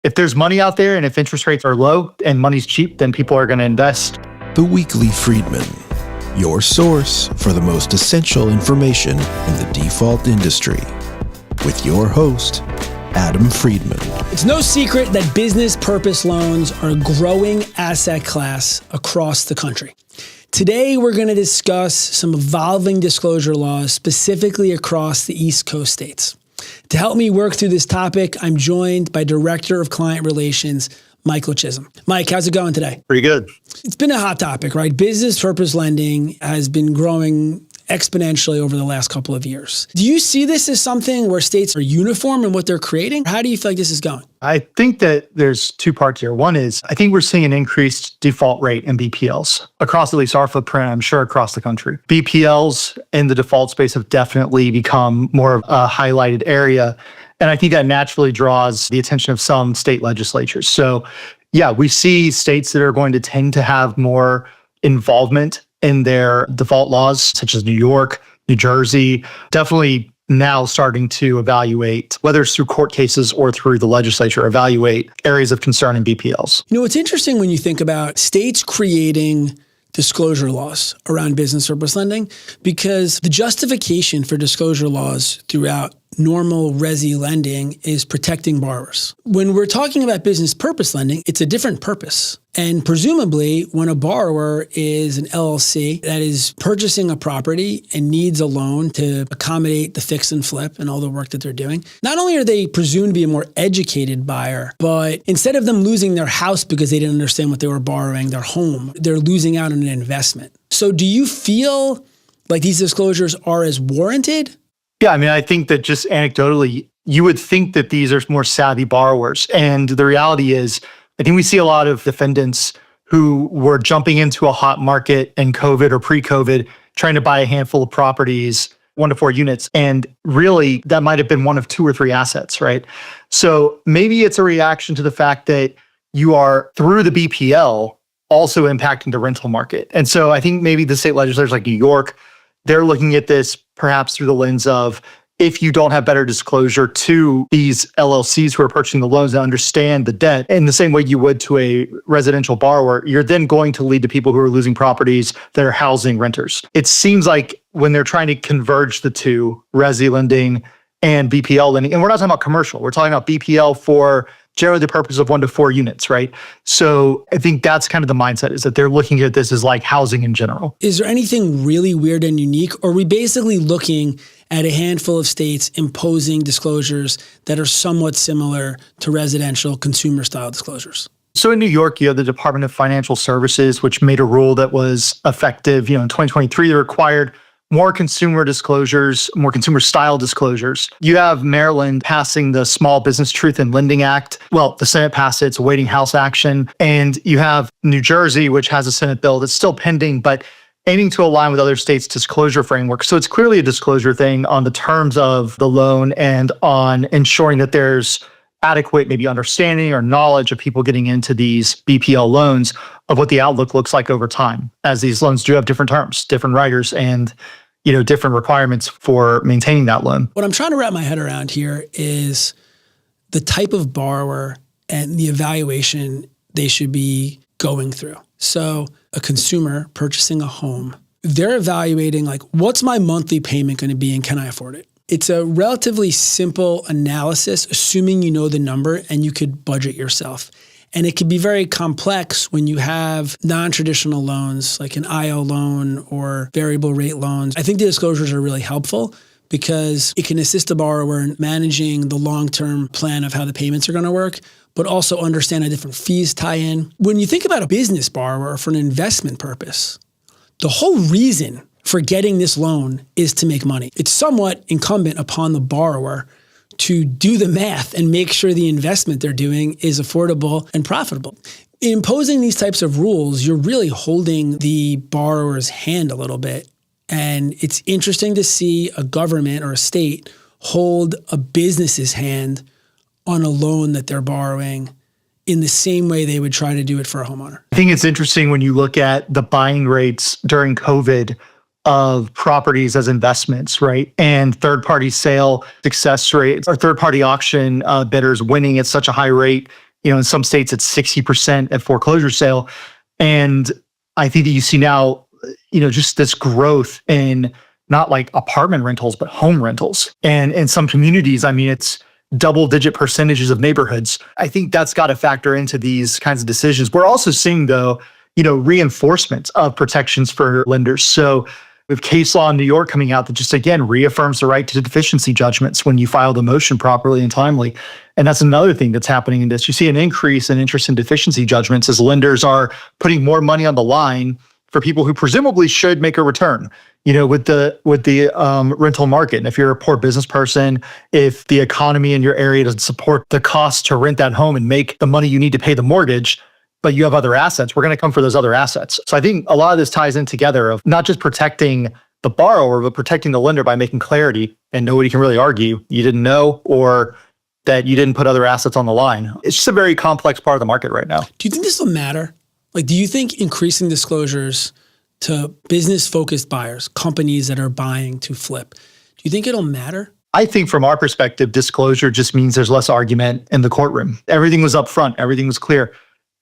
If there's money out there and if interest rates are low and money's cheap, then people are going to invest. The Weekly Friedman, your source for the most essential information in the default industry. With your host, Adam Friedman. It's no secret that business purpose loans are a growing asset class across the country. Today, we're going to discuss some evolving disclosure laws, specifically across the East Coast states. To help me work through this topic, I'm joined by Director of Client Relations, Michael Chisholm. Mike, how's it going today? Pretty good. It's been a hot topic, right? Business purpose lending has been growing exponentially over the last couple of years. Do you see this as something where states are uniform in what they're creating? How do you feel like this is going? I think that there's two parts here. One is, I think we're seeing an increased default rate in BPLs across at least our footprint, I'm sure across the country. BPLs in the default space have definitely become more of a highlighted area. And I think that naturally draws the attention of some state legislatures. So yeah, we see states that are going to tend to have more involvement in their default laws, such as New York, New Jersey, definitely now starting to evaluate, whether it's through court cases or through the legislature, evaluate areas of concern in BPLs. You know, it's interesting when you think about states creating disclosure laws around business purpose lending, because the justification for disclosure laws throughout normal resi lending is protecting borrowers. When we're talking about business purpose lending, it's a different purpose. And presumably, when a borrower is an LLC that is purchasing a property and needs a loan to accommodate the fix and flip and all the work that they're doing, not only are they presumed to be a more educated buyer, but instead of them losing their house because they didn't understand what they were borrowing, their home, they're losing out on an investment. So do you feel like these disclosures are as warranted? Yeah, I mean, I think that just anecdotally, you would think that these are more savvy borrowers. And the reality is, I think we see a lot of defendants who were jumping into a hot market in COVID or pre-COVID, trying to buy a handful of properties, 1 to 4 units. And really, that might have been one of 2 or 3 assets, right? So maybe it's a reaction to the fact that you are, through the BPL, also impacting the rental market. And so I think maybe the state legislators like New York, they're looking at this perhaps through the lens of, if you don't have better disclosure to these LLCs who are purchasing the loans and understand the debt in the same way you would to a residential borrower, you're then going to lead to people who are losing properties that are housing renters. It seems like when they're trying to converge the two, resi lending and BPL lending, and we're not talking about commercial, we're talking about BPL for generally the purpose of 1 to 4 units, right? So I think that's kind of the mindset, is that they're looking at this as like housing in general. Is there anything really weird and unique? Or are we basically looking at a handful of states imposing disclosures that are somewhat similar to residential consumer style disclosures? So in New York, you have the Department of Financial Services, which made a rule that was effective, in 2023, that required more consumer disclosures, more consumer style disclosures. You have Maryland passing the Small Business Truth in Lending Act. Well, the Senate passed it, it's awaiting House action. And you have New Jersey, which has a Senate bill that's still pending, but aiming to align with other states' disclosure framework. So it's clearly a disclosure thing on the terms of the loan and on ensuring that there's adequate maybe understanding or knowledge of people getting into these BPL loans of what the outlook looks like over time, as these loans do have different terms, different writers, and different requirements for maintaining that loan. What I'm trying to wrap my head around here is the type of borrower and the evaluation they should be going through. So a consumer purchasing a home, they're evaluating like, what's my monthly payment going to be and can I afford it? It's a relatively simple analysis, assuming you know the number and you could budget yourself. And it can be very complex when you have non-traditional loans, like an IO loan or variable rate loans. I think the disclosures are really helpful because it can assist the borrower in managing the long-term plan of how the payments are going to work, but also understand how different fees tie in. When you think about a business borrower for an investment purpose, the whole reason for getting this loan is to make money. It's somewhat incumbent upon the borrower to do the math and make sure the investment they're doing is affordable and profitable. In imposing these types of rules, you're really holding the borrower's hand a little bit. And it's interesting to see a government or a state hold a business's hand on a loan that they're borrowing in the same way they would try to do it for a homeowner. I think it's interesting when you look at the buying rates during COVID of properties as investments, right? And third-party sale success rates or third-party auction bidders winning at such a high rate In some states it's 60% at foreclosure sale. And I think that you see now, just this growth in not like apartment rentals, but home rentals. And in some communities, it's double-digit percentages of neighborhoods. I think that's got to factor into these kinds of decisions. We're also seeing, though, reinforcement of protections for lenders. So we have case law in New York coming out that just, again, reaffirms the right to deficiency judgments when you file the motion properly and timely. And that's another thing that's happening in this. You see an increase in interest in deficiency judgments as lenders are putting more money on the line for people who presumably should make a return, with the rental market. And if you're a poor business person, if the economy in your area doesn't support the cost to rent that home and make the money you need to pay the mortgage, but you have other assets, we're going to come for those other assets. So I think a lot of this ties in together of not just protecting the borrower, but protecting the lender by making clarity, and nobody can really argue you didn't know or that you didn't put other assets on the line. It's just a very complex part of the market right now. Do you think this will matter? Do you think increasing disclosures to business-focused buyers, companies that are buying to flip, do you think it'll matter? I think from our perspective, disclosure just means there's less argument in the courtroom. Everything was upfront. Everything was clear.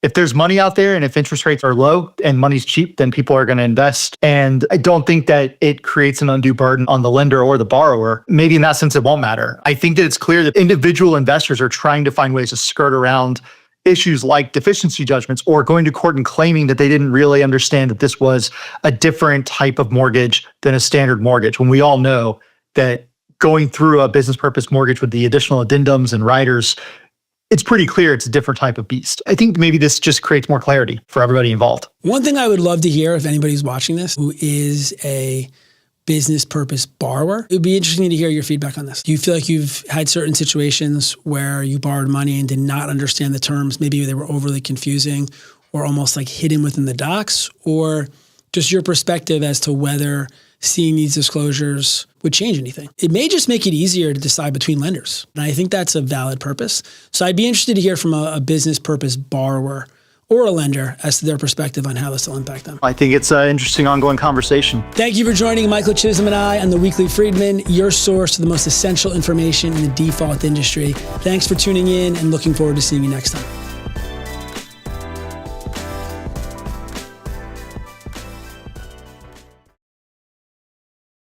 If there's money out there and if interest rates are low and money's cheap, then people are going to invest. And I don't think that it creates an undue burden on the lender or the borrower. Maybe in that sense, it won't matter. I think that it's clear that individual investors are trying to find ways to skirt around issues like deficiency judgments or going to court and claiming that they didn't really understand that this was a different type of mortgage than a standard mortgage, when we all know that going through a business purpose mortgage with the additional addendums and riders, it's pretty clear it's a different type of beast. I think maybe this just creates more clarity for everybody involved. One thing I would love to hear, if anybody's watching this, who is a business purpose borrower, it would be interesting to hear your feedback on this. Do you feel like you've had certain situations where you borrowed money and did not understand the terms? Maybe they were overly confusing or almost like hidden within the docs, or just your perspective as to whether seeing these disclosures would change anything. It may just make it easier to decide between lenders. And I think that's a valid purpose. So I'd be interested to hear from a business purpose borrower or a lender as to their perspective on how this will impact them. I think it's an interesting ongoing conversation. Thank you for joining Michael Chisholm and I on the Weekly Friedman, your source to the most essential information in the default industry. Thanks for tuning in and looking forward to seeing you next time.